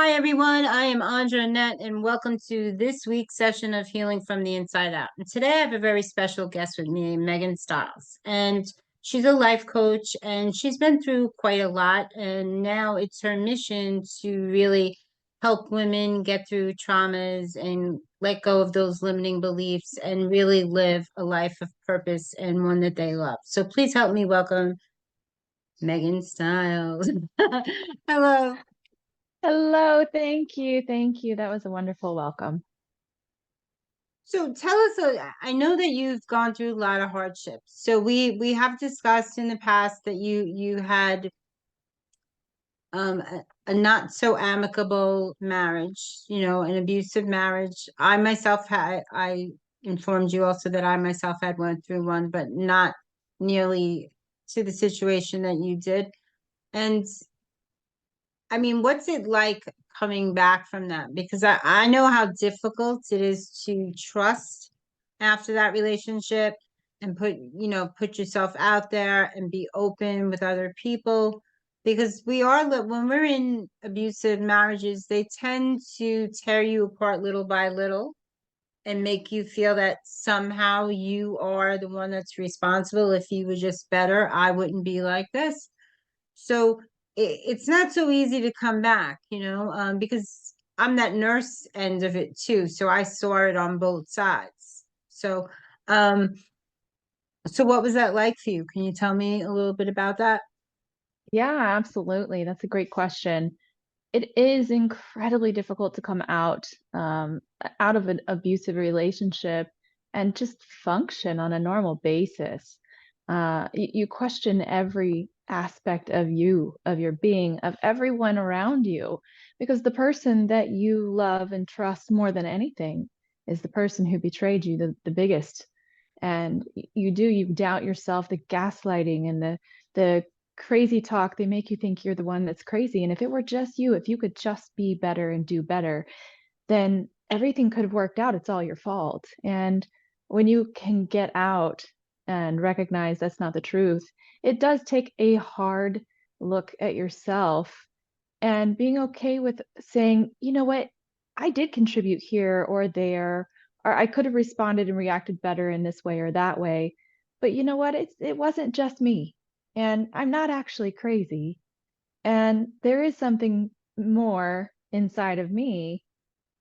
Hi, everyone. I am Andra Annette, and welcome to this week's session of Healing from the Inside Out. And today I have a very special guest with me, Meghan Lyles. And she's a life coach, and she's been through quite a lot. And now it's her mission to really help women get through traumas and let go of those limiting beliefs and really live a life of purpose and one that they love. So please help me welcome Meghan Lyles. Hello. Hello, thank you. Thank you. That was a wonderful welcome. So tell us, I know that you've gone through a lot of hardships. So we have discussed in the past that you had a not so amicable marriage, an abusive marriage. I informed you also that I myself had went through one, but not nearly to the situation that you did. And I mean, what's it like coming back from that? Because I know how difficult it is to trust after that relationship and put yourself out there and be open with other people. Because when we're in abusive marriages, they tend to tear you apart little by little and make you feel that somehow you are the one that's responsible. If you were just better, I wouldn't be like this. So it's not so easy to come back, because I'm that nurse end of it too. So I saw it on both sides. Um, so what was that like for you? Can you tell me a little bit about that? Yeah, absolutely. That's a great question. It is incredibly difficult to come out of an abusive relationship and just function on a normal basis. You question every aspect of you, of your being, of everyone around you, because the person that you love and trust more than anything is the person who betrayed you the biggest. And you doubt yourself, the gaslighting and the crazy talk. They make you think you're the one that's crazy. And if it were just you, if you could just be better and do better, then everything could have worked out. It's all your fault. And when you can get out and recognize that's not the truth, it does take a hard look at yourself and being okay with saying, you know what, I did contribute here or there, or I could have responded and reacted better in this way or that way. But you know what? It wasn't just me. And I'm not actually crazy. And there is something more inside of me.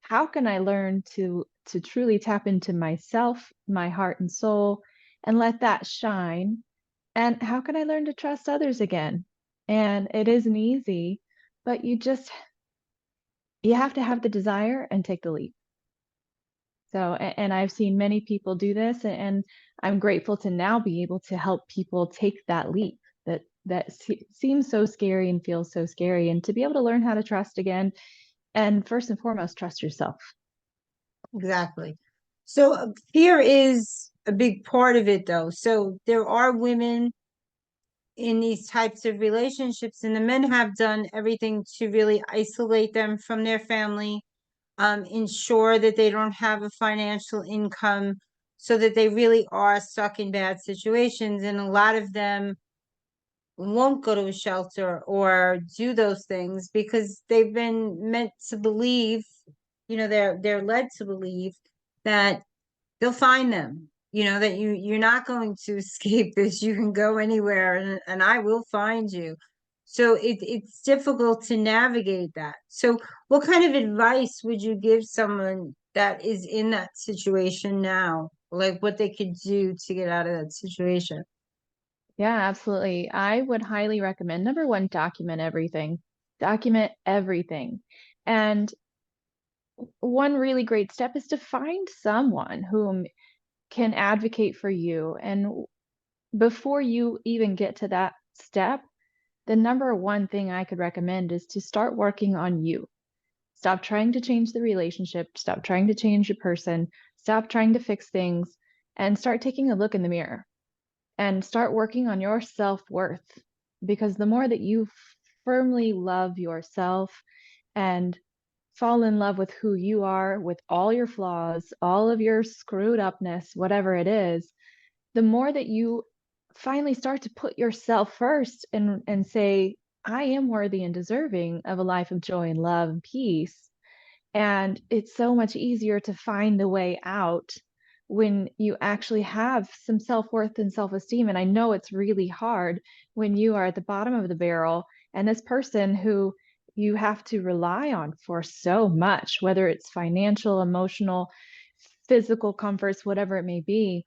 How can I learn to truly tap into myself, my heart and soul, and let that shine? And how can I learn to trust others again? And it isn't easy, but you have to have the desire and take the leap. So, and I've seen many people do this, and I'm grateful to now be able to help people take that leap that seems so scary and feels so scary, and to be able to learn how to trust again, and first and foremost, trust yourself. Exactly. So fear is a big part of it, though. So there are women in these types of relationships, and the men have done everything to really isolate them from their family, ensure that they don't have a financial income, so that they really are stuck in bad situations. And a lot of them won't go to a shelter or do those things because they've been meant to believe, they're led to believe that they'll find them, that you're not going to escape this. You can go anywhere, and I will find you. So it's difficult to navigate that. So what kind of advice would you give someone that is in that situation now? Like what they could do to get out of that situation? Yeah, absolutely. I would highly recommend number one, document everything. Document everything. And one really great step is to find someone whom can advocate for you. And before you even get to that step, the number one thing I could recommend is to start working on you. Stop trying to change the relationship, stop trying to change your person, stop trying to fix things, and start taking a look in the mirror and start working on your self-worth. Because the more that you firmly love yourself and fall in love with who you are, with all your flaws, all of your screwed upness, whatever it is, the more that you finally start to put yourself first and say, I am worthy and deserving of a life of joy and love and peace. And it's so much easier to find the way out when you actually have some self-worth and self-esteem. And I know it's really hard when you are at the bottom of the barrel and this person who you have to rely on for so much, whether it's financial, emotional, physical comforts, whatever it may be,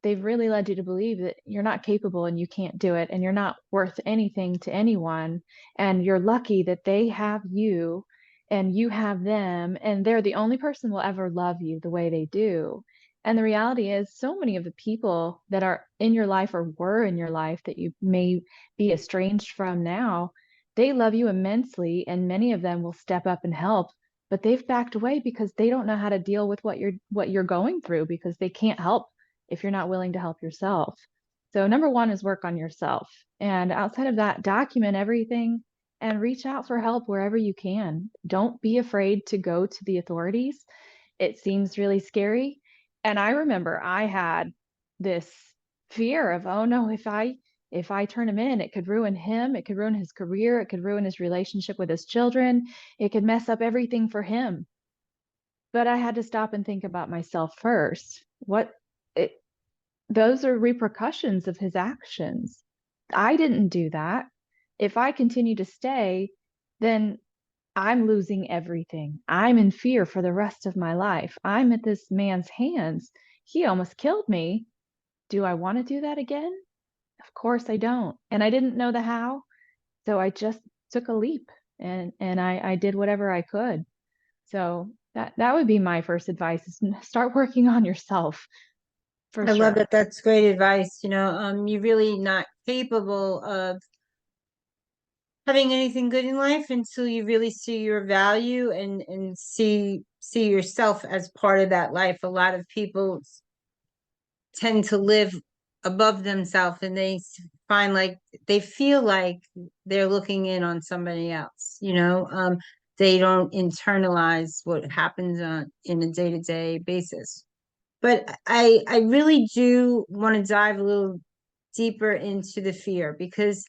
they've really led you to believe that you're not capable and you can't do it and you're not worth anything to anyone. And you're lucky that they have you and you have them, and they're the only person will ever love you the way they do. And the reality is, so many of the people that are in your life or were in your life that you may be estranged from now, they love you immensely, and many of them will step up and help. But they've backed away because they don't know how to deal with what you're going through, because they can't help if you're not willing to help yourself. So, number one is work on yourself. And outside of that, document everything and reach out for help wherever you can. Don't be afraid to go to the authorities. It seems really scary. And I remember I had this fear of, oh no, if I turn him in, it could ruin him, it could ruin his career, it could ruin his relationship with his children, it could mess up everything for him. But I had to stop and think about myself first. It, those are repercussions of his actions. I didn't do that. If I continue to stay, then I'm losing everything. I'm in fear for the rest of my life. I'm at this man's hands. He almost killed me. Do I want to do that again? Of course I don't. And I didn't know the how. So I just took a leap and I did whatever I could. So that would be my first advice, is start working on yourself for I love sure. that. That's great advice. You're really not capable of having anything good in life until you really see your value and see yourself as part of that life. A lot of people tend to live above themselves, and find like they feel like they're looking in on somebody else. They don't internalize what happens in a day-to-day basis. But I really do want to dive a little deeper into the fear, because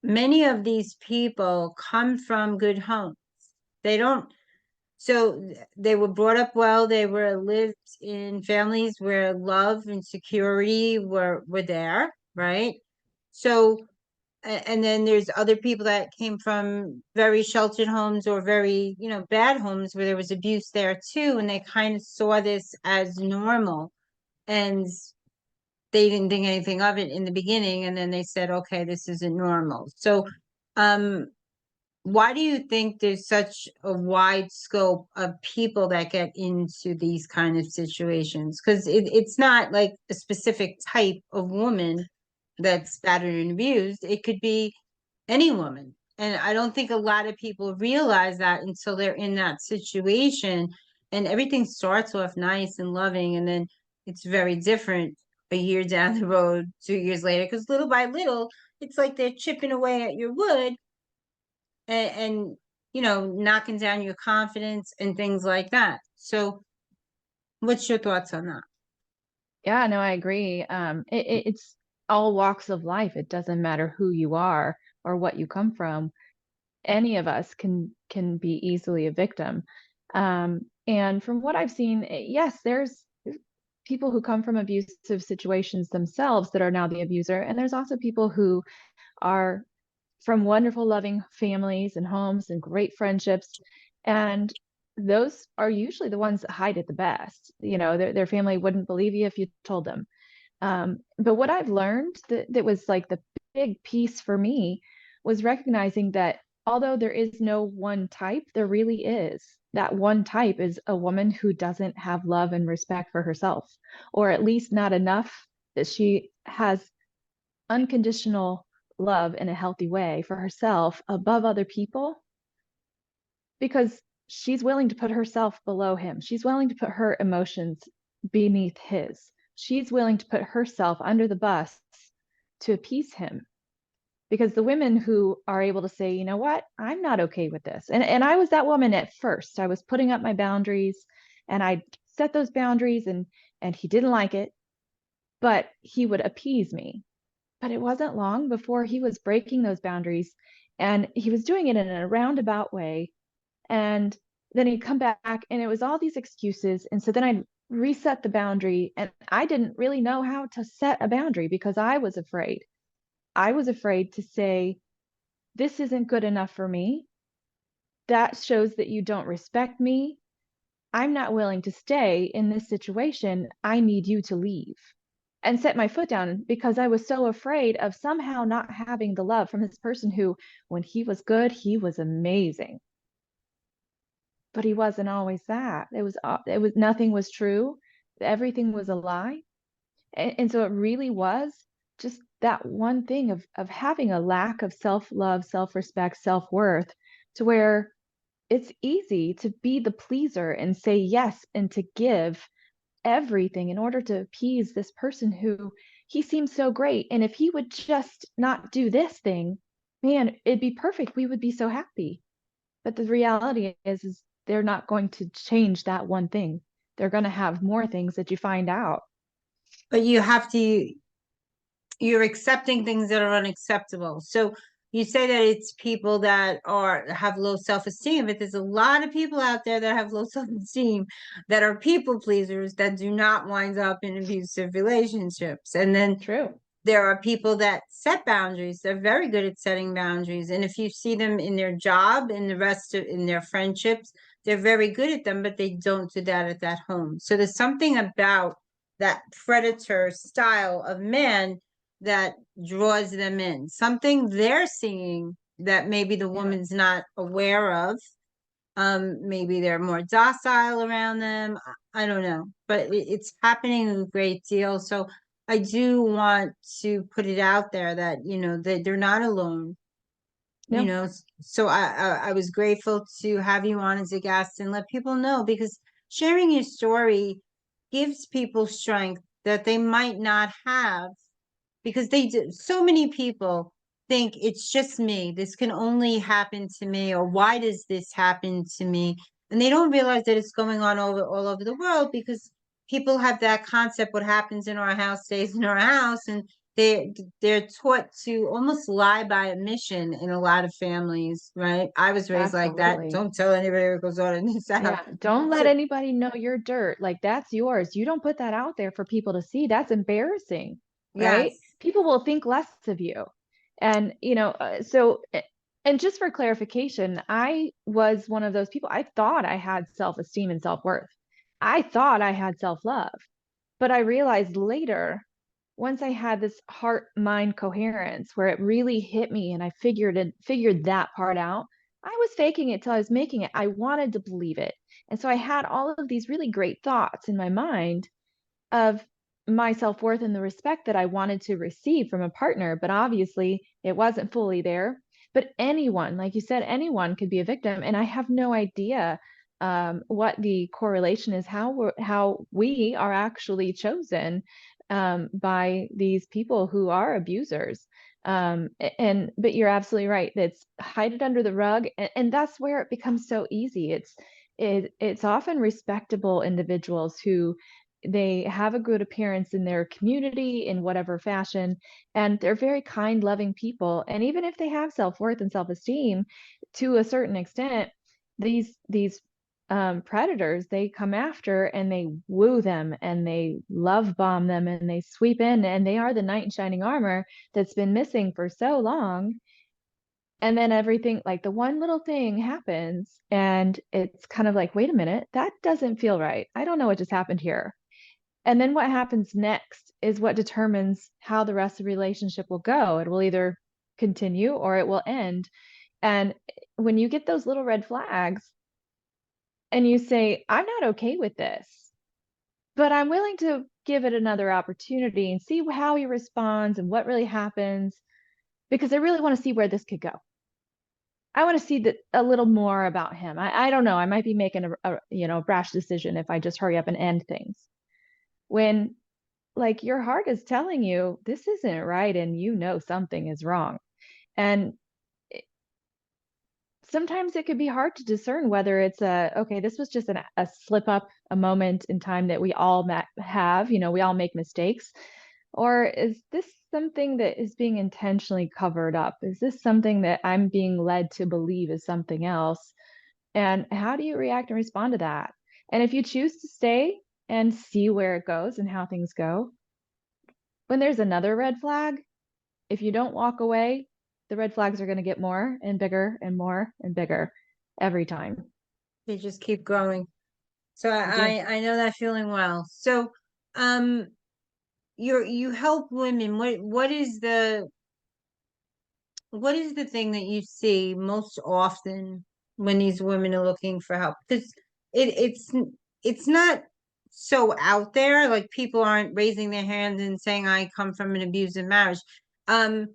many of these people come from good homes. They don't, so they were brought up well. They were lived in families where love and security were there, right? So, and then there's other people that came from very sheltered homes or very, bad homes where there was abuse there too, and they kind of saw this as normal, and they didn't think anything of it in the beginning, and then they said, okay, this isn't normal. So, um, why do you think there's such a wide scope of people that get into these kind of situations? Because it's not like a specific type of woman that's battered and abused. It could be any woman. And I don't think a lot of people realize that until they're in that situation. And everything starts off nice and loving, and then it's very different a year down the road, 2 years later, because little by little, it's like they're chipping away at your wood, and knocking down your confidence and things like that. So what's your thoughts on that? Yeah, no, I agree. It's all walks of life. It doesn't matter who you are or what you come from. Any of us can be easily a victim. And from what I've seen, yes, there's people who come from abusive situations themselves that are now the abuser, and there's also people who are from wonderful, loving families and homes and great friendships. And those are usually the ones that hide it the best. Their family wouldn't believe you if you told them. But what I've learned that was like the big piece for me was recognizing that although there is no one type, there really is. That one type is a woman who doesn't have love and respect for herself, or at least not enough that she has unconditional love in a healthy way for herself above other people, because she's willing to put herself below him. She's willing to put her emotions beneath his. She's willing to put herself under the bus to appease him. Because the women who are able to say, you know what, I'm not okay with this. And I was that woman at first. I was putting up my boundaries and I set those boundaries, and he didn't like it, but he would appease me. But it wasn't long before he was breaking those boundaries, and he was doing it in a roundabout way. And then he'd come back and it was all these excuses. And so then I'd reset the boundary, and I didn't really know how to set a boundary because I was afraid. I was afraid to say, this isn't good enough for me. That shows that you don't respect me. I'm not willing to stay in this situation. I need you to leave. And set my foot down because I was so afraid of somehow not having the love from this person who, when he was good, he was amazing. But he wasn't always that. It was nothing was true. Everything was a lie. And so it really was just that one thing of having a lack of self-love, self-respect, self-worth, to where it's easy to be the pleaser and say yes and to give everything in order to appease this person who he seems so great. And if he would just not do this thing, man, it'd be perfect. We would be so happy. But the reality is they're not going to change that one thing. They're going to have more things that you find out. But you have to, you're accepting things that are unacceptable. So you say that it's people that are have low self-esteem, but there's a lot of people out there that have low self-esteem that are people pleasers that do not wind up in abusive relationships. And then True. there are people that set boundaries. They're very good at setting boundaries. And if you see them in their job, in the rest of in their friendships, they're very good at them, but they don't do that at that home. So there's something about that predator style of man that draws them in. Something they're seeing that maybe the Yeah. woman's not aware of. Maybe they're more docile around them. I don't know, but it's happening a great deal. So I do want to put it out there that, that they're not alone, No. so I was grateful to have you on as a guest and let people know, because sharing your story gives people strength that they might not have, because they do. So many people think it's just me. This can only happen to me, or why does this happen to me? And they don't realize that it's going on all over the world, because people have that concept: what happens in our house stays in our house, and they're taught to almost lie by omission in a lot of families, right? I was raised like that. Absolutely. Don't tell anybody what goes on in this house. Yeah. Don't let So anybody know your dirt. Like that's yours. You don't put that out there for people to see. That's embarrassing, right? yes. People will think less of you. And, and just for clarification, I was one of those people. I thought I had self-esteem and self-worth. I thought I had self-love. But I realized later, once I had this heart mind coherence where it really hit me and I figured that part out, I was faking it till I was making it. I wanted to believe it. And so I had all of these really great thoughts in my mind of my self-worth and the respect that I wanted to receive from a partner, but obviously it wasn't fully there. But anyone, like you said, anyone could be a victim, and I have no idea what the correlation is, how we are actually chosen by these people who are abusers. But you're absolutely right. It's hide it under the rug, and that's where it becomes so easy. It's often respectable individuals who they have a good appearance in their community in whatever fashion, and they're very kind, loving people. And even if they have self-worth and self-esteem to a certain extent, these predators, they come after and they woo them and they love bomb them and they sweep in, and they are the knight in shining armor that's been missing for so long. And then everything, like the one little thing happens, and it's kind of like, wait a minute, that doesn't feel right. I don't know what just happened here. And then what happens next is what determines how the rest of the relationship will go. It will either continue or it will end. And when you get those little red flags and you say, I'm not okay with this, but I'm willing to give it another opportunity and see how he responds and what really happens, because I really want to see where this could go. I want to see that a little more about him. I don't know. I might be making a brash decision if I just hurry up and end things. When like your heart is telling you this isn't right and something is wrong. And sometimes it could be hard to discern whether it's okay, this was just a slip up, a moment in time that we all have, we all make mistakes. Or is this something that is being intentionally covered up? Is this something that I'm being led to believe is something else? And how do you react and respond to that? And if you choose to stay and see where it goes and how things go, when there's another red flag, if you don't walk away, the red flags are going to get more and bigger and more and bigger every time. They just keep growing. So They do. I know that feeling well. So um you help women. What is the thing that you see most often when these women are looking for help? Because it's not so out there. Like people aren't raising their hands and saying, I come from an abusive marriage. Um,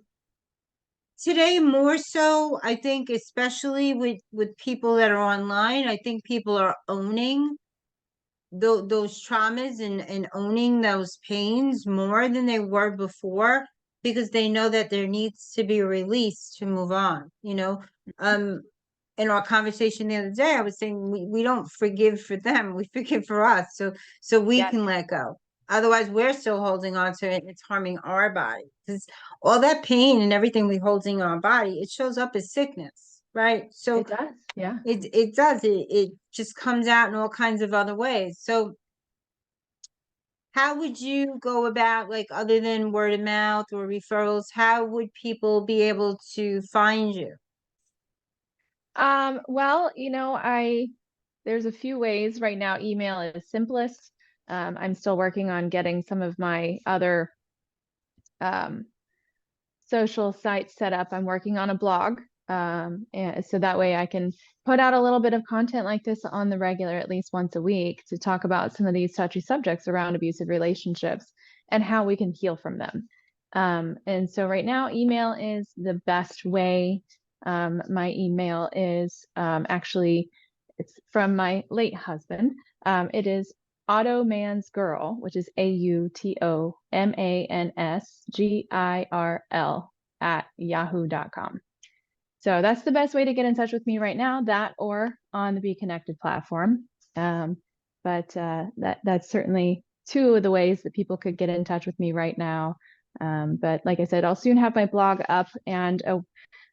Today more so, I think, especially with people that are online, I think people are owning those traumas and owning those pains more than they were before because they know that there needs to be a release to move on, um in our conversation the other day I was saying we don't forgive for them, we forgive for us, so we Yes, can let go. Otherwise we're still holding on to it and it's harming our body because all that pain and everything we holding in our body, it shows up as sickness, right? So it does. Yeah. it does, it just comes out in all kinds of other ways. So how would you go about, like, other than word of mouth or referrals, how would people be able to find you? Well, there's a few ways right now. Email is simplest. I'm still working on getting some of my other um, social sites set up. I'm working on a blog. And so that way I can put out a little bit of content like this on the regular, at least once a week, to talk about some of these touchy subjects around abusive relationships and how we can heal from them. And so right now, email is the best way. My email is actually, it's from my late husband. It is Automansgirl, which is AutoMansgirl at yahoo.com. So that's the best way to get in touch with me right now, that or on the Be Connected platform. But that's certainly two of the ways that people could get in touch with me right now. But like I said, I'll soon have my blog up and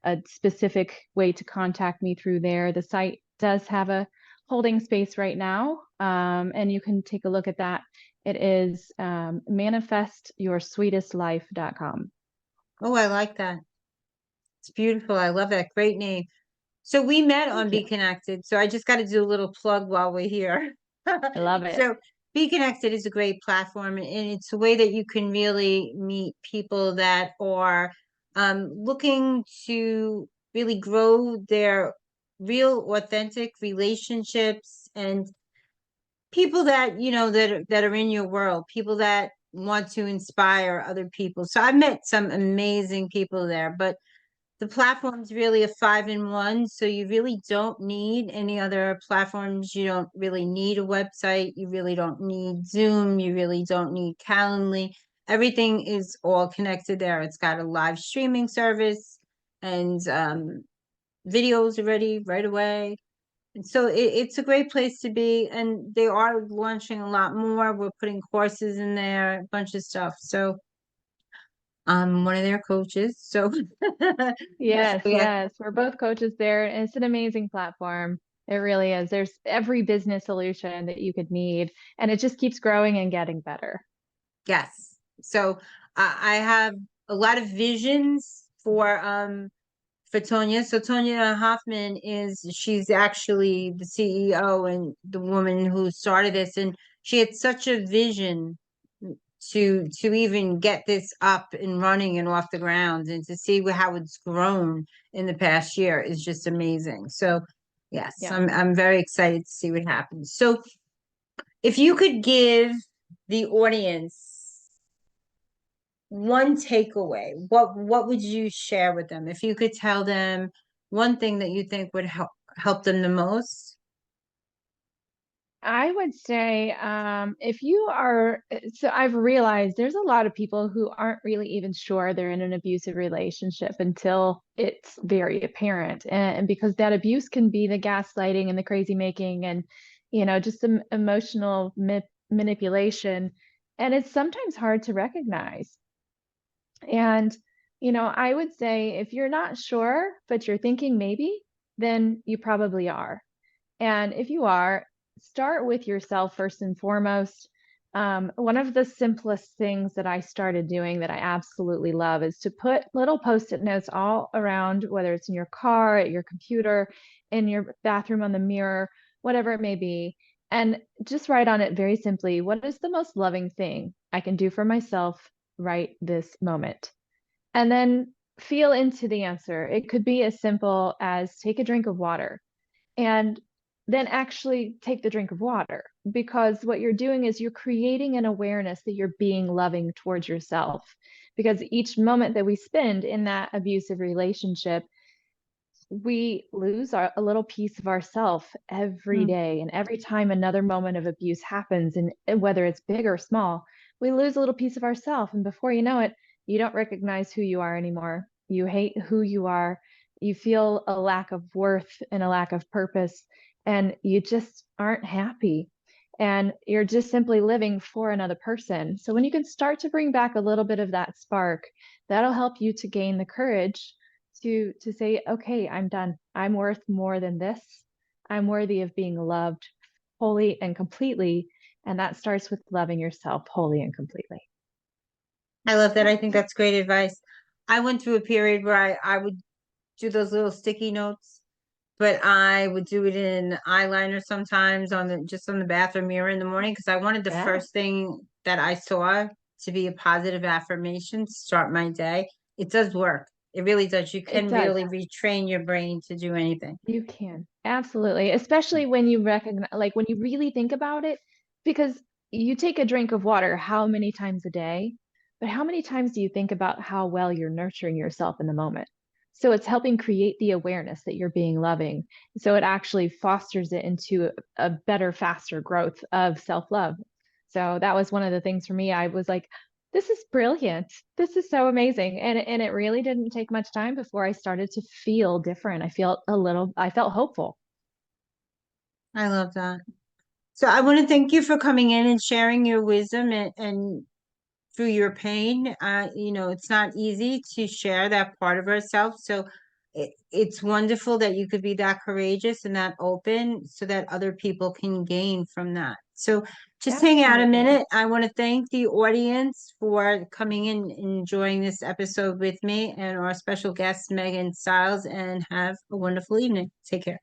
a specific way to contact me through there. The site does have a holding space right now, and you can take a look at that. It is manifestyoursweetestlife.com. Oh, I like that. It's beautiful. I love that. Great name. So we met on Thank you. Be Connected. So I just got to do a little plug while we're here. I love it. So Be Connected is a great platform, and it's a way that you can really meet people that are looking to really grow their real authentic relationships, and people that that are in your world, people that want to inspire other people. So I've met some amazing people there, but the platform's really a 5-in-1, so you really don't need any other platforms. You don't really need a website. You really don't need Zoom. You really don't need Calendly. Everything is all connected there. It's got a live streaming service and videos already right away. And so it's a great place to be. And they are launching a lot more. We're putting courses in there, a bunch of stuff. So I'm one of their coaches. So Yes, yeah. yes. We're both coaches there. And it's an amazing platform. It really is. There's every business solution that you could need, and it just keeps growing and getting better. Yes. So I have a lot of visions for Tonya. So Tonya Hoffman she's actually the CEO and the woman who started this, and she had such a vision to even get this up and running and off the ground, and to see how it's grown in the past year is just amazing. So yes, Yeah. I'm very excited to see what happens. So if you could give the audience one takeaway, what would you share with them? If you could tell them one thing that you think would help them the most. I would say if you are, so I've realized there's a lot of people who aren't really even sure they're in an abusive relationship until it's very apparent. And because that abuse can be the gaslighting and the crazy making and, just some emotional manipulation. And it's sometimes hard to recognize. And, I would say if you're not sure, but you're thinking maybe, then you probably are. And if you are, start with yourself first and foremost. One of the simplest things that I started doing that I absolutely love is to put little post-it notes all around, whether it's in your car, at your computer, in your bathroom, on the mirror, whatever it may be. And just write on it very simply, what is the most loving thing I can do for myself right this moment? And then feel into the answer. It could be as simple as take a drink of water and then actually take the drink of water, because what you're doing is you're creating an awareness that you're being loving towards yourself. Because each moment that we spend in that abusive relationship, we lose a little piece of ourself every Mm. day. And every time another moment of abuse happens, and whether it's big or small, we lose a little piece of ourself. And before you know it, you don't recognize who you are anymore. You hate who you are. You feel a lack of worth and a lack of purpose, and you just aren't happy. And you're just simply living for another person. So when you can start to bring back a little bit of that spark, that'll help you to gain the courage to say, okay, I'm done. I'm worth more than this. I'm worthy of being loved wholly and completely. And that starts with loving yourself wholly and completely. I love that. I think that's great advice. I went through a period where I would do those little sticky notes, but I would do it in eyeliner sometimes on the just on the bathroom mirror in the morning because I wanted the Yeah, first thing that I saw to be a positive affirmation to start my day. It does work. It really does. You it can does. really retrain your brain to do anything. You can. Absolutely. Especially when you recognize, like when you really think about it, because you take a drink of water how many times a day, but how many times do you think about how well you're nurturing yourself in the moment? So it's helping create the awareness that you're being loving. So it actually fosters it into a better, faster growth of self-love. So that was one of the things for me. I was like, this is brilliant. This is so amazing. And it really didn't take much time before I started to feel different. I felt hopeful. I love that. So I want to thank you for coming in and sharing your wisdom and through your pain. It's not easy to share that part of ourselves. So it's wonderful that you could be that courageous and that open so that other people can gain from that. So just hang out a Absolutely. minute. I want to thank the audience for coming in and enjoying this episode with me and our special guest, Meghan Lyles, and have a wonderful evening. Take care.